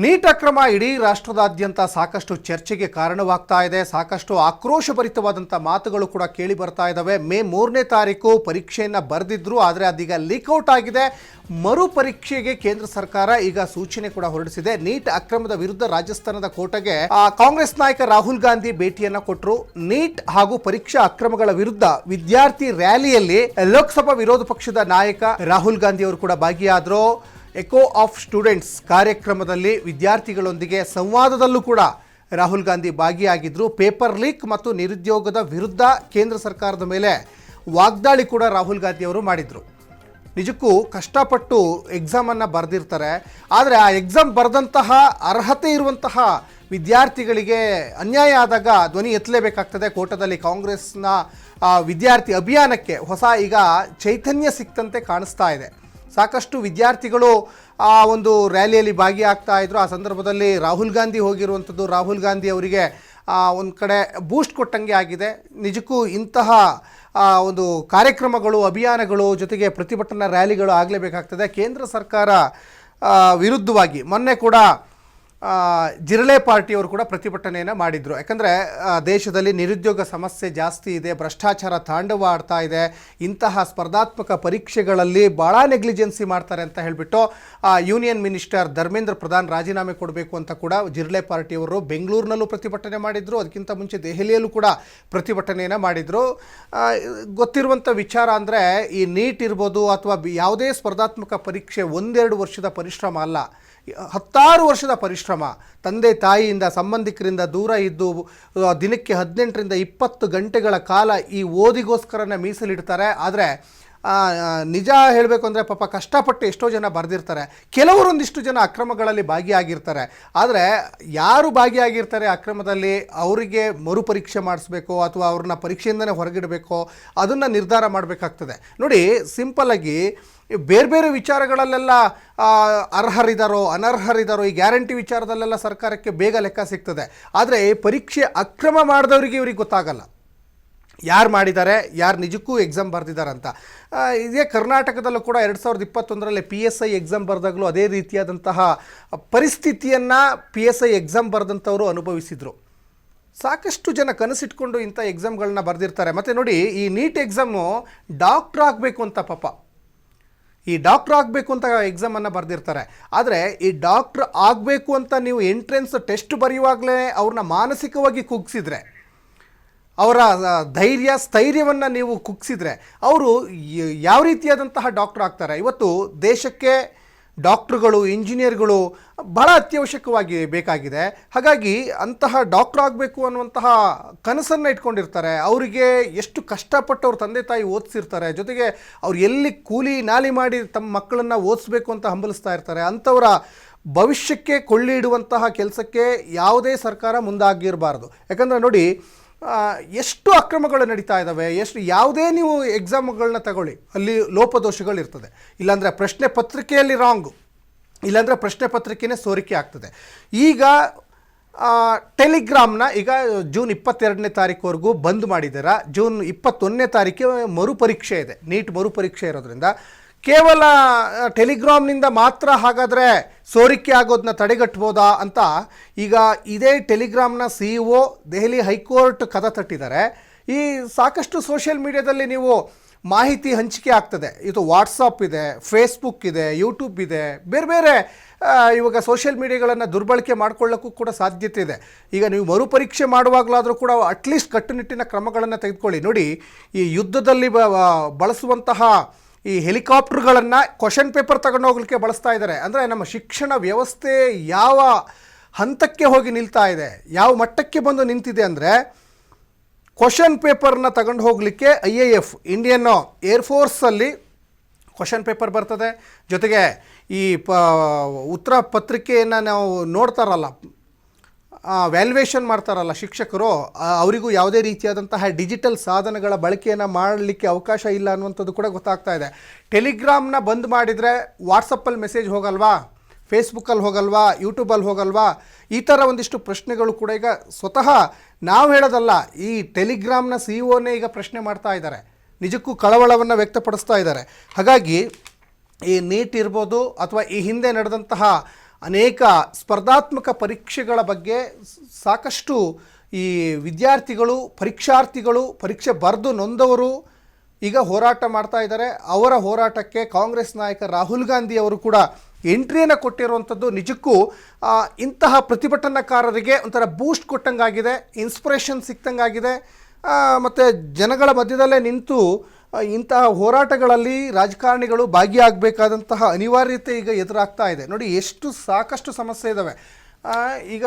Neat ಅಕ್ರಮ ಇಡೀ ರಾಷ್ಟ್ರದಾದ್ಯಂತ ಸಾಕಷ್ಟು ಚರ್ಚೆಗೆ ಕಾರಣವಾಗ್ತಾ ಇದೆ. ಸಾಕಷ್ಟು ಆಕ್ರೋಶಭರಿತವಾದಂಥ ಮಾತುಗಳು ಕೂಡ ಕೇಳಿ ಬರ್ತಾ ಇದ್ದಾವೆ. ಮೇ 3ನೇ ತಾರೀಕು ಪರೀಕ್ಷೆಯನ್ನು ಬರೆದಿದ್ರು, ಆದರೆ ಅದೀಗ ಲೀಕ್ಔಟ್ ಆಗಿದೆ. ಮರು ಪರೀಕ್ಷೆಗೆ ಕೇಂದ್ರ ಸರ್ಕಾರ ಈಗ ಸೂಚನೆ ಕೂಡ ಹೊರಡಿಸಿದೆ. ನೀಟ್ ಅಕ್ರಮದ ವಿರುದ್ಧ ರಾಜಸ್ಥಾನದ ಕೋಟೆಗೆ ಕಾಂಗ್ರೆಸ್ ನಾಯಕ ರಾಹುಲ್ ಗಾಂಧಿ ಭೇಟಿಯನ್ನ ಕೊಟ್ಟರು. ನೀಟ್ ಹಾಗೂ ಪರೀಕ್ಷಾ ಅಕ್ರಮಗಳ ವಿರುದ್ಧ ವಿದ್ಯಾರ್ಥಿ ರ್ಯಾಲಿಯಲ್ಲಿ ಲೋಕಸಭಾ ವಿರೋಧ ಪಕ್ಷದ ನಾಯಕ ರಾಹುಲ್ ಗಾಂಧಿ ಅವರು ಕೂಡ ಭಾಗಿಯಾದರು. ಎಕೋ ಆಫ್ ಸ್ಟೂಡೆಂಟ್ಸ್ ಕಾರ್ಯಕ್ರಮದಲ್ಲಿ ವಿದ್ಯಾರ್ಥಿಗಳೊಂದಿಗೆ ಸಂವಾದದಲ್ಲೂ ಕೂಡ ರಾಹುಲ್ ಗಾಂಧಿ ಭಾಗಿಯಾಗಿದ್ದರು. ಪೇಪರ್ ಲೀಕ್ ಮತ್ತು ನಿರುದ್ಯೋಗದ ವಿರುದ್ಧ ಕೇಂದ್ರ ಸರ್ಕಾರದ ಮೇಲೆ ವಾಗ್ದಾಳಿ ಕೂಡ ರಾಹುಲ್ ಗಾಂಧಿ ಅವರು ಮಾಡಿದರು. ನಿಜಕ್ಕೂ ಕಷ್ಟಪಟ್ಟು ಎಕ್ಸಾಮನ್ನು ಬರೆದಿರ್ತಾರೆ, ಆದರೆ ಆ ಎಕ್ಸಾಮ್ ಬರೆದಂತಹ ಅರ್ಹತೆ ಇರುವಂತಹ ವಿದ್ಯಾರ್ಥಿಗಳಿಗೆ ಅನ್ಯಾಯ ಆದಾಗ ಧ್ವನಿ ಎತ್ತಲೇಬೇಕಾಗ್ತದೆ. ಕೋಟದಲ್ಲಿ ಕಾಂಗ್ರೆಸ್ನ ವಿದ್ಯಾರ್ಥಿ ಅಭಿಯಾನಕ್ಕೆ ಹೊಸ ಈಗ ಚೈತನ್ಯ ಸಿಕ್ತಂತೆ ಕಾಣಿಸ್ತಾ ಇದೆ. ಸಾಕಷ್ಟು ವಿದ್ಯಾರ್ಥಿಗಳು ಆ ಒಂದು ರ್ಯಾಲಿಯಲ್ಲಿ ಭಾಗಿಯಾಗ್ತಾ ಇದ್ರು. ಆ ಸಂದರ್ಭದಲ್ಲಿ ರಾಹುಲ್ ಗಾಂಧಿ ಹೋಗಿರುವಂಥದ್ದು ರಾಹುಲ್ ಗಾಂಧಿ ಅವರಿಗೆ ಒಂದು ಕಡೆ ಬೂಸ್ಟ್ ಕೊಟ್ಟಂಗೆ ಆಗಿದೆ. ನಿಜಕ್ಕೂ ಇಂತಹ ಒಂದು ಕಾರ್ಯಕ್ರಮಗಳು, ಅಭಿಯಾನಗಳು ಜೊತೆಗೆ ಪ್ರತಿಭಟನಾ ರ್ಯಾಲಿಗಳು ಆಗಲೇಬೇಕಾಗ್ತದೆ. ಕೇಂದ್ರ ಸರ್ಕಾರ ವಿರುದ್ಧವಾಗಿ ಮೊನ್ನೆ ಕೂಡ ಜಿರಳೆ ಪಾರ್ಟಿಯವರು ಕೂಡ ಪ್ರತಿಭಟನೆಯನ್ನು ಮಾಡಿದರು. ಯಾಕಂದರೆ ದೇಶದಲ್ಲಿ ನಿರುದ್ಯೋಗ ಸಮಸ್ಯೆ ಜಾಸ್ತಿ ಇದೆ, ಭ್ರಷ್ಟಾಚಾರ ತಾಂಡವ ಆಡ್ತಾ ಇದೆ, ಇಂತಹ ಸ್ಪರ್ಧಾತ್ಮಕ ಪರೀಕ್ಷೆಗಳಲ್ಲಿ ಭಾಳ ನೆಗ್ಲಿಜೆನ್ಸಿ ಮಾಡ್ತಾರೆ ಅಂತ ಹೇಳಿಬಿಟ್ಟು ಯೂನಿಯನ್ ಮಿನಿಸ್ಟರ್ ಧರ್ಮೇಂದ್ರ ಪ್ರಧಾನ್ ರಾಜೀನಾಮೆ ಕೊಡಬೇಕು ಅಂತ ಕೂಡ ಜಿರಳೆ ಪಾರ್ಟಿಯವರು ಬೆಂಗಳೂರಿನಲ್ಲೂ ಪ್ರತಿಭಟನೆ ಮಾಡಿದರು. ಅದಕ್ಕಿಂತ ಮುಂಚೆ ದೆಹಲಿಯಲ್ಲೂ ಕೂಡ ಪ್ರತಿಭಟನೆಯನ್ನು ಮಾಡಿದರು. ಗೊತ್ತಿರುವಂಥ ವಿಚಾರ ಅಂದರೆ ಈ ನೀಟ್ ಇರ್ಬೋದು ಅಥವಾ ಯಾವುದೇ ಸ್ಪರ್ಧಾತ್ಮಕ ಪರೀಕ್ಷೆ ಒಂದೆರಡು ವರ್ಷದ ಪರಿಶ್ರಮ ಅಲ್ಲ, 10 ವರ್ಷದ ಪರಿಶ್ರಮ. ತಂದೆ ತಾಯಿಯಿಂದ ಸಂಬಂಧಿಕರಿಂದ ದೂರ ಇದ್ದು ದಿನಕ್ಕೆ 18ರಿಂದ 20 ಗಂಟೆಗಳ ಕಾಲ ಈ ಓದಿಗೋಸ್ಕರನೇ ಮೀಸಲಿಡ್ತಾರೆ. ಆದರೆ ನಿಜ ಹೇಳಬೇಕು ಅಂದರೆ ಪಾಪ ಕಷ್ಟಪಟ್ಟು ಎಷ್ಟೋ ಜನ ಬರೆದಿರ್ತಾರೆ. ಕೆಲವರೊಂದಿಷ್ಟು ಜನ ಅಕ್ರಮಗಳಲ್ಲಿ ಭಾಗಿಯಾಗಿರ್ತಾರೆ. ಆದರೆ ಯಾರು ಭಾಗಿಯಾಗಿರ್ತಾರೆ ಅಕ್ರಮದಲ್ಲಿ ಅವರಿಗೆ ಮರುಪರೀಕ್ಷೆ ಮಾಡಿಸ್ಬೇಕೋ ಅಥವಾ ಅವ್ರನ್ನ ಪರೀಕ್ಷೆಯಿಂದನೇ ಹೊರಗಿಡಬೇಕೋ ಅದನ್ನು ನಿರ್ಧಾರ ಮಾಡಬೇಕಾಗ್ತದೆ. ನೋಡಿ, ಸಿಂಪಲ್ಲಾಗಿ ಬೇರೆ ಬೇರೆ ವಿಚಾರಗಳಲ್ಲೆಲ್ಲ ಅರ್ಹರಿದ್ದಾರೋ ಅನರ್ಹರಿದ್ದಾರೋ ಈ ಗ್ಯಾರಂಟಿ ವಿಚಾರದಲ್ಲೆಲ್ಲ ಸರ್ಕಾರಕ್ಕೆ ಬೇಗ ಲೆಕ್ಕ ಸಿಗ್ತದೆ. ಆದರೆ ಪರೀಕ್ಷೆ ಅಕ್ರಮ ಮಾಡಿದವರಿಗೆ ಇವ್ರಿಗೆ ಗೊತ್ತಾಗಲ್ಲ ಯಾರು ಮಾಡಿದ್ದಾರೆ, ಯಾರು ನಿಜಕ್ಕೂ ಎಕ್ಸಾಮ್ ಬರೆದಿದ್ದಾರೆ ಅಂತ. ಇದೇ ಕರ್ನಾಟಕದಲ್ಲೂ ಕೂಡ 2021ರಲ್ಲಿ PSI ಎಕ್ಸಾಮ್ ಬರೆದಾಗಲೂ ಅದೇ ರೀತಿಯಾದಂತಹ ಪರಿಸ್ಥಿತಿಯನ್ನು PSI ಎಕ್ಸಾಮ್ ಬರೆದಂಥವರು ಅನುಭವಿಸಿದರು. ಸಾಕಷ್ಟು ಜನ ಕನಸಿಟ್ಕೊಂಡು ಇಂಥ ಎಕ್ಸಾಮ್ಗಳನ್ನ ಬರೆದಿರ್ತಾರೆ. ಮತ್ತು ನೋಡಿ, ಈ ನೀಟ್ ಎಕ್ಸಾಮು ಡಾಕ್ಟ್ರ್ ಆಗಬೇಕು ಅಂತ ಪಾಪ ಈ ಡಾಕ್ಟ್ರ್ ಆಗಬೇಕು ಅಂತ ಎಕ್ಸಾಮನ್ನು ಬರೆದಿರ್ತಾರೆ. ಆದರೆ ಈ ಡಾಕ್ಟ್ರ್ ಆಗಬೇಕು ಅಂತ ನೀವು ಎಂಟ್ರೆನ್ಸ್ ಟೆಸ್ಟ್ ಬರೆಯುವಾಗಲೇ ಅವ್ರನ್ನ ಮಾನಸಿಕವಾಗಿ ಕುಗ್ಸಿದ್ರೆ, ಅವರ ಸ್ಥೈರ್ಯವನ್ನು ನೀವು ಕುಗ್ಸಿದ್ರೆ ಅವರು ಯಾವ ರೀತಿಯಾದಂತಹ ಡಾಕ್ಟ್ರ್ ಆಗ್ತಾರೆ? ಇವತ್ತು ದೇಶಕ್ಕೆ ಡಾಕ್ಟ್ರುಗಳು, ಇಂಜಿನಿಯರ್ಗಳು ಭಾಳ ಅತ್ಯವಶ್ಯಕವಾಗಿ ಬೇಕಾಗಿದೆ. ಹಾಗಾಗಿ ಅಂತಹ ಡಾಕ್ಟ್ರ್ ಆಗಬೇಕು ಅನ್ನುವಂತಹ ಕನಸನ್ನು ಇಟ್ಕೊಂಡಿರ್ತಾರೆ. ಅವರಿಗೆ ಎಷ್ಟು ಕಷ್ಟಪಟ್ಟು ಅವ್ರ ತಂದೆ ತಾಯಿ ಓದಿಸಿರ್ತಾರೆ, ಜೊತೆಗೆ ಅವ್ರು ಎಲ್ಲಿ ಕೂಲಿ ನಾಲಿ ಮಾಡಿ ತಮ್ಮ ಮಕ್ಕಳನ್ನು ಓದಿಸ್ಬೇಕು ಅಂತ ಹಂಬಲಿಸ್ತಾ ಇರ್ತಾರೆ. ಅಂಥವರ ಭವಿಷ್ಯಕ್ಕೆ ಕೊಳ್ಳಿ ಇಡುವಂತಹ ಕೆಲಸಕ್ಕೆ ಯಾವುದೇ ಸರ್ಕಾರ ಮುಂದಾಗಿರಬಾರ್ದು. ಯಾಕಂದರೆ ನೋಡಿ, ಎಷ್ಟು ಅಕ್ರಮಗಳು ನಡೀತಾ ಇದ್ದಾವೆ. ಯಾವುದೇ ನೀವು ಎಕ್ಸಾಮ್ಗಳನ್ನ ತಗೊಳ್ಳಿ, ಅಲ್ಲಿ ಲೋಪದೋಷಗಳಿರ್ತದೆ. ಇಲ್ಲಾಂದರೆ ಪ್ರಶ್ನೆ ಪತ್ರಿಕೆಯಲ್ಲಿ ರಾಂಗು, ಇಲ್ಲಾಂದರೆ ಪ್ರಶ್ನೆ ಪತ್ರಿಕೆನೇ ಸೋರಿಕೆ ಆಗ್ತದೆ. ಈಗ ಟೆಲಿಗ್ರಾಮ್ನ ಈಗ ಜೂನ್ 22ನೇ ತಾರೀಕುವರೆಗೂ ಬಂದ್ ಮಾಡಿದ್ದೀರಾ. ಜೂನ್ 21ನೇ ತಾರೀಕಿಗೆ ಮರುಪರೀಕ್ಷೆ ಇದೆ. ನೀಟ್ ಮರುಪರೀಕ್ಷೆ ಇರೋದ್ರಿಂದ ಕೇವಲ ಟೆಲಿಗ್ರಾಮ್ನಿಂದ ಮಾತ್ರ ಹಾಗಾದರೆ ಸೋರಿಕೆ ಆಗೋದನ್ನ ತಡೆಗಟ್ಬೋದಾ ಅಂತ ಈಗ ಇದೇ ಟೆಲಿಗ್ರಾಮ್ನ CEO ದೆಹಲಿ ಹೈಕೋರ್ಟ್ ಕದ ತಟ್ಟಿದ್ದಾರೆ. ಈ ಸಾಕಷ್ಟು ಸೋಷಿಯಲ್ ಮೀಡಿಯಾದಲ್ಲಿ ನೀವು ಮಾಹಿತಿ ಹಂಚಿಕೆ ಆಗ್ತದೆ. ಇದು ವಾಟ್ಸಪ್ ಇದೆ, ಫೇಸ್ಬುಕ್ ಇದೆ, ಯೂಟ್ಯೂಬ್ ಇದೆ, ಬೇರೆ ಬೇರೆ ಇವಾಗ ಸೋಷಿಯಲ್ ಮೀಡಿಯಾಗಳನ್ನು ದುರ್ಬಳಕೆ ಮಾಡಿಕೊಳ್ಳೋಕ್ಕೂ ಕೂಡ ಸಾಧ್ಯತೆ ಇದೆ. ಈಗ ನೀವು ಮರುಪರೀಕ್ಷೆ ಮಾಡುವಾಗಲಾದರೂ ಕೂಡ ಅಟ್ಲೀಸ್ಟ್ ಕಟ್ಟುನಿಟ್ಟಿನ ಕ್ರಮಗಳನ್ನು ತೆಗೆದುಕೊಳ್ಳಿ. ನೋಡಿ, ಈ ಯುದ್ಧದಲ್ಲಿ ಬಳಸುವಂತಹ ಈ ಹೆಲಿಕಾಪ್ಟರ್ಗಳನ್ನು ಕ್ವಶನ್ ಪೇಪರ್ ತಗೊಂಡು ಹೋಗ್ಲಿಕ್ಕೆ ಬಳಸ್ತಾ ಇದ್ದಾರೆ. ಅಂದರೆ ನಮ್ಮ ಶಿಕ್ಷಣ ವ್ಯವಸ್ಥೆ ಯಾವ ಹಂತಕ್ಕೆ ಹೋಗಿ ನಿಲ್ತಾ ಇದೆ, ಯಾವ ಮಟ್ಟಕ್ಕೆ ಬಂದು ನಿಂತಿದೆ ಅಂದರೆ ಕ್ವಶನ್ ಪೇಪರ್ನ ತಗೊಂಡು ಹೋಗಲಿಕ್ಕೆ IAF ಇಂಡಿಯನ್ ಏರ್ಫೋರ್ಸಲ್ಲಿ ಕ್ವಶನ್ ಪೇಪರ್ ಬರ್ತದೆ. ಜೊತೆಗೆ ಈ ಉತ್ತರ ಪತ್ರಿಕೆಯನ್ನು ನಾವು ನೋಡ್ತಾರಲ್ಲ, ವ್ಯಾಲ್ಯೂಯೇಷನ್ ಮಾಡ್ತಾರಲ್ಲ ಶಿಕ್ಷಕರು, ಅವರಿಗೂ ಯಾವುದೇ ರೀತಿಯಾದಂತಹ ಡಿಜಿಟಲ್ ಸಾಧನಗಳ ಬಳಕೆಯನ್ನು ಮಾಡಲಿಕ್ಕೆ ಅವಕಾಶ ಇಲ್ಲ ಅನ್ನುವಂಥದ್ದು ಕೂಡ ಗೊತ್ತಾಗ್ತಾ ಇದೆ. ಟೆಲಿಗ್ರಾಮ್ನ ಬಂದ್ ಮಾಡಿದರೆ ವಾಟ್ಸಪ್ಪಲ್ಲಿ ಮೆಸೇಜ್ ಹೋಗಲ್ವಾ, ಫೇಸ್ಬುಕ್ಕಲ್ಲಿ ಹೋಗಲ್ವಾ, ಯೂಟ್ಯೂಬಲ್ಲಿ ಹೋಗಲ್ವಾ? ಈ ಥರ ಒಂದಿಷ್ಟು ಪ್ರಶ್ನೆಗಳು ಕೂಡ ಈಗ ಸ್ವತಃ ನಾವು ಹೇಳೋದಲ್ಲ, ಈ ಟೆಲಿಗ್ರಾಮ್ನ CEOನೇ ಈಗ ಪ್ರಶ್ನೆ ಮಾಡ್ತಾ ಇದ್ದಾರೆ. ನಿಜಕ್ಕೂ ಕಳವಳವನ್ನು ವ್ಯಕ್ತಪಡಿಸ್ತಾ ಇದ್ದಾರೆ. ಹಾಗಾಗಿ ಈ ನೀಟ್ ಇರ್ಬೋದು ಅಥವಾ ಈ ಹಿಂದೆ ನಡೆದಂತಹ ಅನೇಕ ಸ್ಪರ್ಧಾತ್ಮಕ ಪರೀಕ್ಷೆಗಳ ಬಗ್ಗೆ ಸಾಕಷ್ಟು ಈ ವಿದ್ಯಾರ್ಥಿಗಳು ಪರೀಕ್ಷಾರ್ಥಿಗಳು ಪರೀಕ್ಷೆ ಬರೆದು ನೊಂದವರು ಈಗ ಹೋರಾಟ ಮಾಡ್ತಾ ಇದ್ದಾರೆ. ಅವರ ಹೋರಾಟಕ್ಕೆ ಕಾಂಗ್ರೆಸ್ ನಾಯಕ ರಾಹುಲ್ ಗಾಂಧಿ ಅವರು ಕೂಡ ಎಂಟ್ರಿಯನ್ನು ಕೊಟ್ಟಿರುವಂಥದ್ದು ನಿಜಕ್ಕೂ ಇಂತಹ ಪ್ರತಿಭಟನಾಕಾರರಿಗೆ ಒಂಥರ ಬೂಸ್ಟ್ ಕೊಟ್ಟಂಗಾಗಿದೆ, ಇನ್ಸ್ಪಿರೇಷನ್ ಸಿಕ್ತಂಗಾಗಿದೆ. ಮತ್ತು ಜನಗಳ ಮಧ್ಯದಲ್ಲೇ ನಿಂತು ಇಂತಹ ಹೋರಾಟಗಳಲ್ಲಿ ರಾಜಕಾರಣಿಗಳು ಭಾಗಿಯಾಗಬೇಕಾದಂತಹ ಅನಿವಾರ್ಯತೆ ಈಗ ಎದುರಾಗ್ತಾ ಇದೆ. ನೋಡಿ ಎಷ್ಟು ಸಾಕಷ್ಟು ಸಮಸ್ಯೆ ಇದ್ದಾವೆ. ಈಗ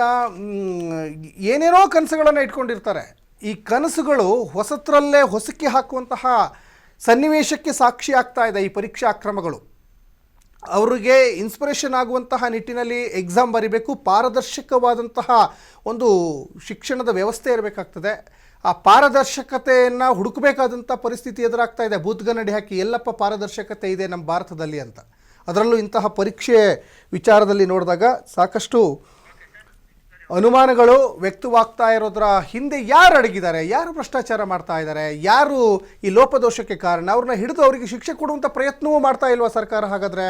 ಏನೇನೋ ಕನಸುಗಳನ್ನು ಇಟ್ಕೊಂಡಿರ್ತಾರೆ. ಈ ಕನಸುಗಳು ಹೊಸತ್ರಲ್ಲೇ ಹೊಸಕಿ ಹಾಕುವಂತಹ ಸನ್ನಿವೇಶಕ್ಕೆ ಸಾಕ್ಷಿ ಆಗ್ತಾ ಇದೆ ಈ ಪರೀಕ್ಷಾ ಅಕ್ರಮಗಳು. ಅವರಿಗೆ ಇನ್ಸ್ಪಿರೇಷನ್ ಆಗುವಂತಹ ನಿಟ್ಟಿನಲ್ಲಿ ಎಕ್ಸಾಮ್ ಬರೀಬೇಕು, ಪಾರದರ್ಶಕವಾದಂತಹ ಒಂದು ಶಿಕ್ಷಣದ ವ್ಯವಸ್ಥೆ ಇರಬೇಕಾಗ್ತದೆ. ಆ ಪಾರದರ್ಶಕತೆಯನ್ನು ಹುಡುಕಬೇಕಾದಂಥ ಪರಿಸ್ಥಿತಿ ಎದುರಾಗ್ತಾ ಇದೆ. ಬೂತ್ಗನ್ನಡಿ ಹಾಕಿ ಎಲ್ಲಪ್ಪ ಪಾರದರ್ಶಕತೆ ಇದೆ ನಮ್ಮ ಭಾರತದಲ್ಲಿ ಅಂತ. ಅದರಲ್ಲೂ ಇಂತಹ ಪರೀಕ್ಷೆ ವಿಚಾರದಲ್ಲಿ ನೋಡಿದಾಗ ಸಾಕಷ್ಟು ಅನುಮಾನಗಳು ವ್ಯಕ್ತವಾಗ್ತಾ ಇರೋದ್ರ ಹಿಂದೆ ಯಾರು ಅಡಗಿದ್ದಾರೆ, ಯಾರು ಭ್ರಷ್ಟಾಚಾರ ಮಾಡ್ತಾ ಇದ್ದಾರೆ, ಯಾರು ಈ ಲೋಪದೋಷಕ್ಕೆ ಕಾರಣ, ಅವ್ರನ್ನ ಹಿಡಿದು ಅವರಿಗೆ ಶಿಕ್ಷೆ ಕೊಡುವಂಥ ಪ್ರಯತ್ನವೂ ಮಾಡ್ತಾ ಇಲ್ವಾ ಸರ್ಕಾರ? ಹಾಗಾದರೆ